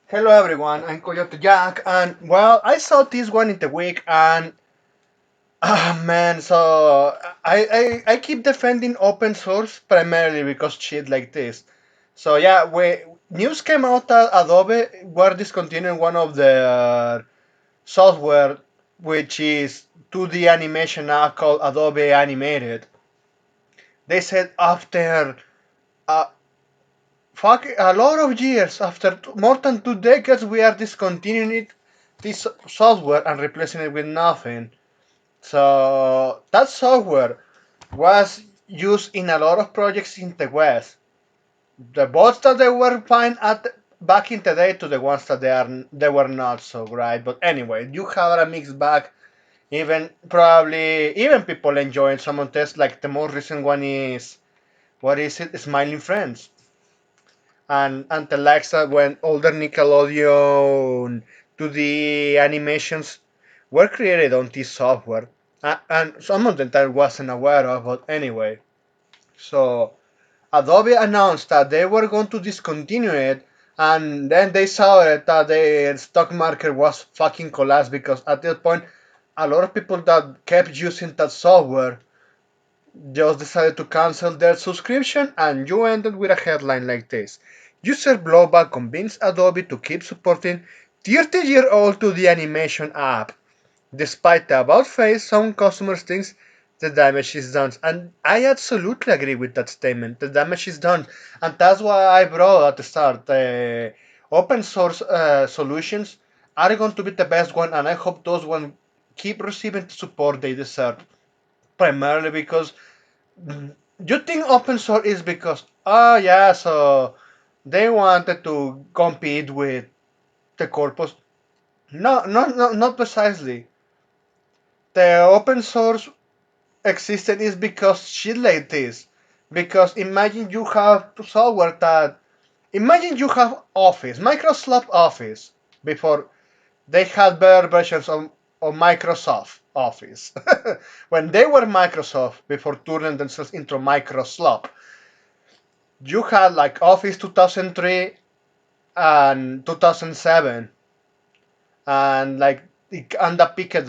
Hello everyone, I'm Coyote Jack, and well, I saw this one in the week, and man, so I keep defending open source primarily because shit like this. So yeah, news came out that Adobe were discontinuing one of their software, which is 2D animation app called Adobe Animated. They said after uh, a lot of years, after more than 2 decades, we are discontinuing this software and replacing it with nothing. So that software was used in a lot of projects in the West. The bots that they were fine at back in the day to the ones that they were not so great. But anyway, you have a mixed bag. Even probably even people enjoying some of this. Like the most recent one is what is it? Smiling Friends. And the likes that when older Nickelodeon to the animations were created on this software, and some of them that I wasn't aware of, but anyway. So Adobe announced that they were going to discontinue it, and then they saw it that the stock market was fucking collapsed because at that point, a lot of people that kept using that software just decided to cancel their subscription, and you ended with a headline like this. User blowback convinced Adobe to keep supporting 30-year-old 2D animation app. Despite the about face, some customers think the damage is done. And I absolutely agree with that statement. The damage is done. And that's why I brought at the start. Open source solutions are going to be the best one, and I hope those ones keep receiving the support they deserve. Primarily because you think open source is because yeah, so they wanted to compete with the corpus. No, not precisely. The open source existed is because shit like this. Because imagine you have software that imagine you have Office, Microsoft Office before they had better versions of Microsoft Office. When they were Microsoft before turning themselves into Microsoft, you had like Office 2003 and 2007, and like and the picked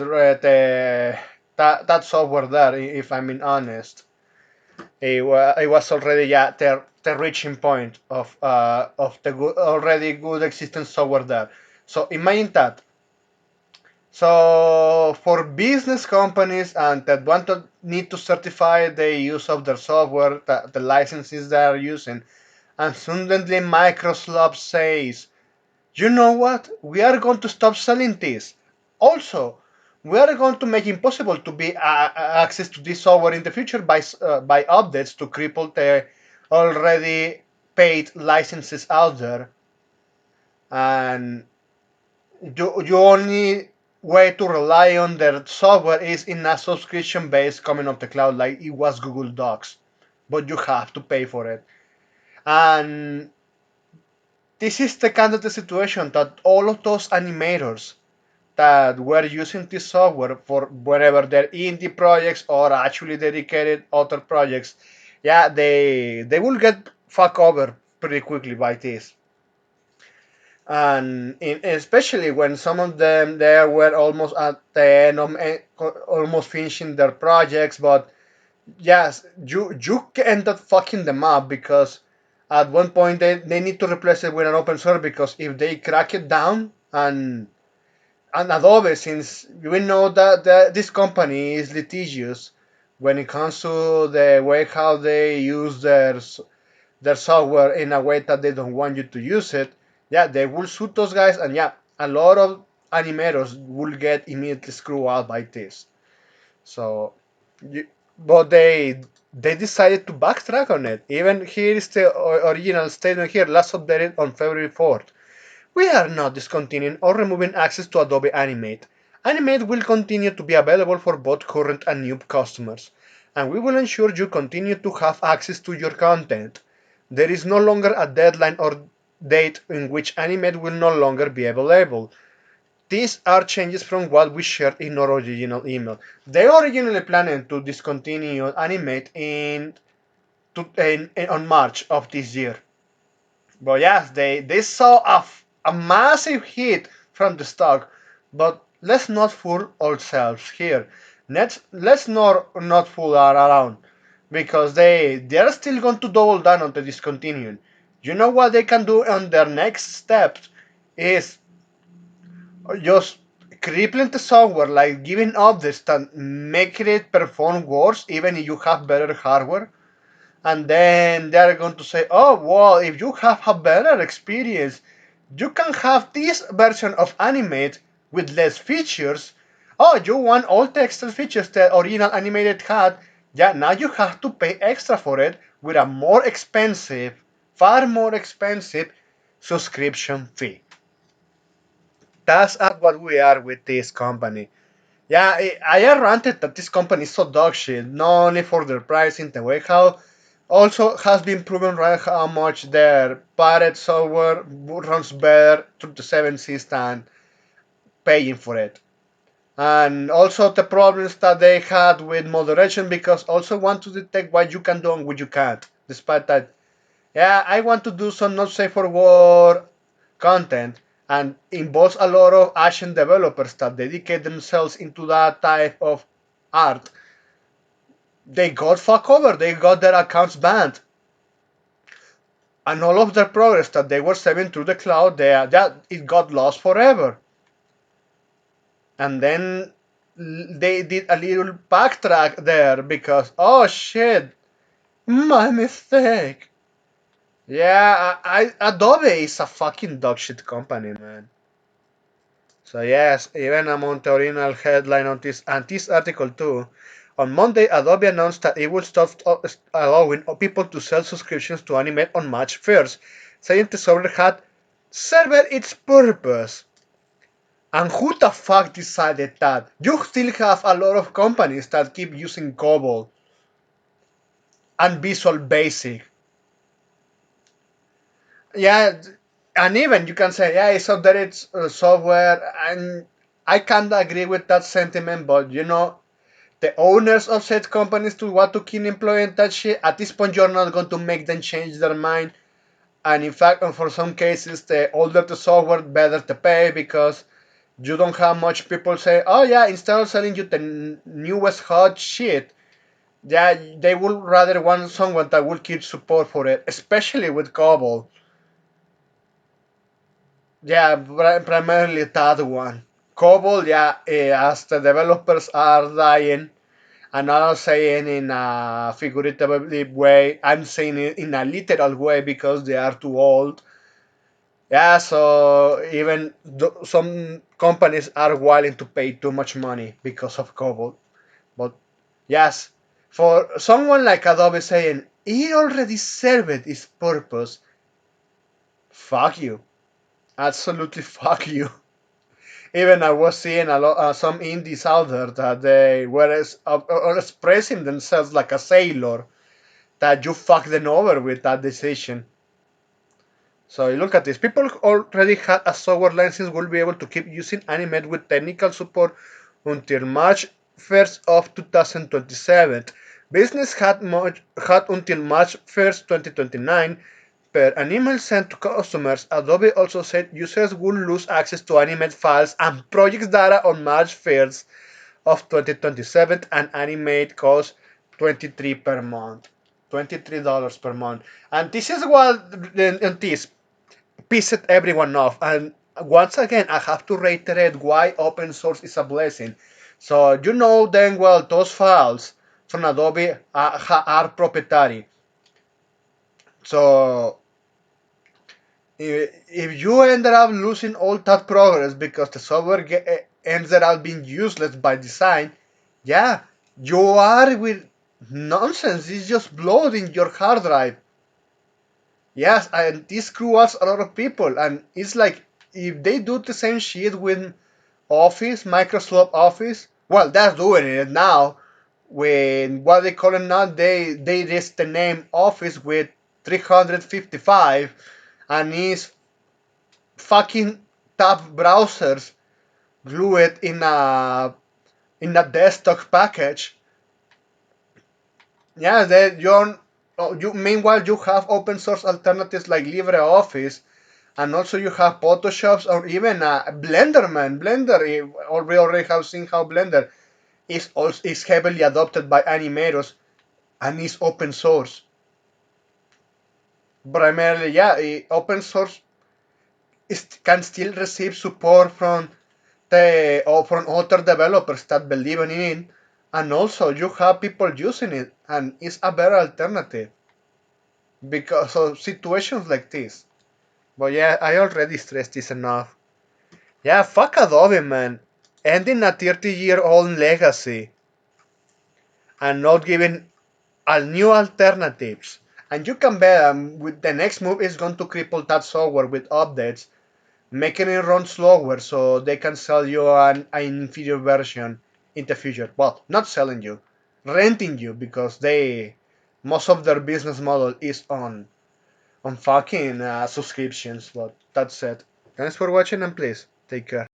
that software there. If I'm being honest, it was already yeah the reaching point of the good, already good existing software there. So imagine that. So for business companies and that want to need to certify the use of their software, the licenses they are using, and suddenly Microsoft says, you know what? We are going to stop selling this. Also, we are going to make it impossible to be access to this software in the future by updates to cripple the already paid licenses out there. And you only way to rely on their software is in a subscription base coming off the cloud like it was Google Docs, but you have to pay for it. And this is the kind of the situation that all of those animators that were using this software for whatever their indie projects or actually dedicated other projects, yeah, they will get fucked over pretty quickly by this. And especially when some of them there were almost at the end of almost finishing their projects, but yes, you end up fucking them up because at one point they need to replace it with an open source because if they crack it down and Adobe, since we know that this company is litigious when it comes to the way how they use their software in a way that they don't want you to use it, yeah, they will sue those guys, and yeah, a lot of animators will get immediately screwed out by this. So, but they decided to backtrack on it. Even here is the original statement here, last updated on February 4th. We are not discontinuing or removing access to Adobe Animate. Animate will continue to be available for both current and new customers, and we will ensure you continue to have access to your content. There is no longer a deadline or date in which Animate will no longer be available. These are changes from what we shared in our original email. They originally planned to discontinue Animate on March of this year. But yes, they saw a massive hit from the stock. But let's not fool ourselves here. Let's not fool around because they're still going to double down on the discontinuing. You know what they can do on their next steps is just crippling the software, like giving updates that make it perform worse even if you have better hardware. And then they're going to say, oh, well, if you have a better experience, you can have this version of Animate with less features. Oh, you want all the extra features the original Animated had? Yeah, now you have to pay extra for it with a more expensive, far more expensive subscription fee. That's what we are with this company. Yeah, I ranted that this company is so dog shit, not only for their pricing, the way how also has been proven right how much their pirate software runs better through the 7 Cs than paying for it. And also the problems that they had with moderation because also want to detect what you can do and what you can't. Despite that, yeah, I want to do some not safe for work content and involves a lot of Asian developers that dedicate themselves into that type of art. They got fuck over, they got their accounts banned. And all of their progress that they were saving through the cloud, that it got lost forever. And then they did a little backtrack there because, oh shit, my mistake. Yeah, Adobe is a fucking dog shit company, man. So yes, even among the original headline on this and this article too, on Monday Adobe announced that it will stop allowing people to sell subscriptions to Animate on March 1st, saying the software had served its purpose. And who the fuck decided that? You still have a lot of companies that keep using COBOL and Visual Basic. Yeah, and even you can say, yeah, so that it's software, and I can't agree with that sentiment, but the owners of said companies to want to keep employing that shit, at this point you're not going to make them change their mind. And in fact, for some cases, the older the software, better the pay because you don't have much people say, oh yeah, instead of selling you the newest hot shit, yeah, they would rather want someone that will keep support for it, especially with COBOL. Yeah, primarily that one. COBOL, yeah, as the developers are dying, I'm not saying in a figurative way, I'm saying it in a literal way because they are too old. Yeah, so even some companies are willing to pay too much money because of COBOL. But yes, for someone like Adobe saying, it already served its purpose, fuck you. Absolutely fuck you. Even I was seeing a lot, some indies out there that they were expressing themselves like a sailor, that you fucked them over with that decision. So look at this. People who already had a software license will be able to keep using Animate with technical support until March 1st of 2027. Business had until March 1st, 2029. Per an email sent to customers, Adobe also said users would lose access to Animate files and projects data on March 1st of 2027, and Animate costs 23 per month. $23 per month. And this is what this pissed everyone off. And once again, I have to reiterate why open source is a blessing. So you know then well those files from Adobe are proprietary. So if you ended up losing all that progress because the software ended up being useless by design, yeah, you are with nonsense. It's just bloating your hard drive. Yes, and this screws a lot of people. And it's like if they do the same shit with Office, Microsoft Office, well, that's doing it now. When what they call it now, they list the name Office with 355, and it's fucking tab browsers glued in a desktop package. Yeah, you meanwhile you have open source alternatives like LibreOffice And also you have Photoshops or even Blender, man. Blender, or we already have seen how Blender is heavily adopted by animators and is open source. Primarily, yeah, open source can still receive support from the or from other developers that believe in it, and also you have people using it, and it's a better alternative because of situations like this. But yeah, I already stressed this enough. Yeah, fuck Adobe, man. Ending a 30-year-old legacy and not giving a new alternatives. And you can bet with the next move is going to cripple that software with updates, making it run slower so they can sell you an inferior version in the future. Well, not selling you, renting you because they most of their business model is on fucking subscriptions. But that's it. Thanks for watching and please take care.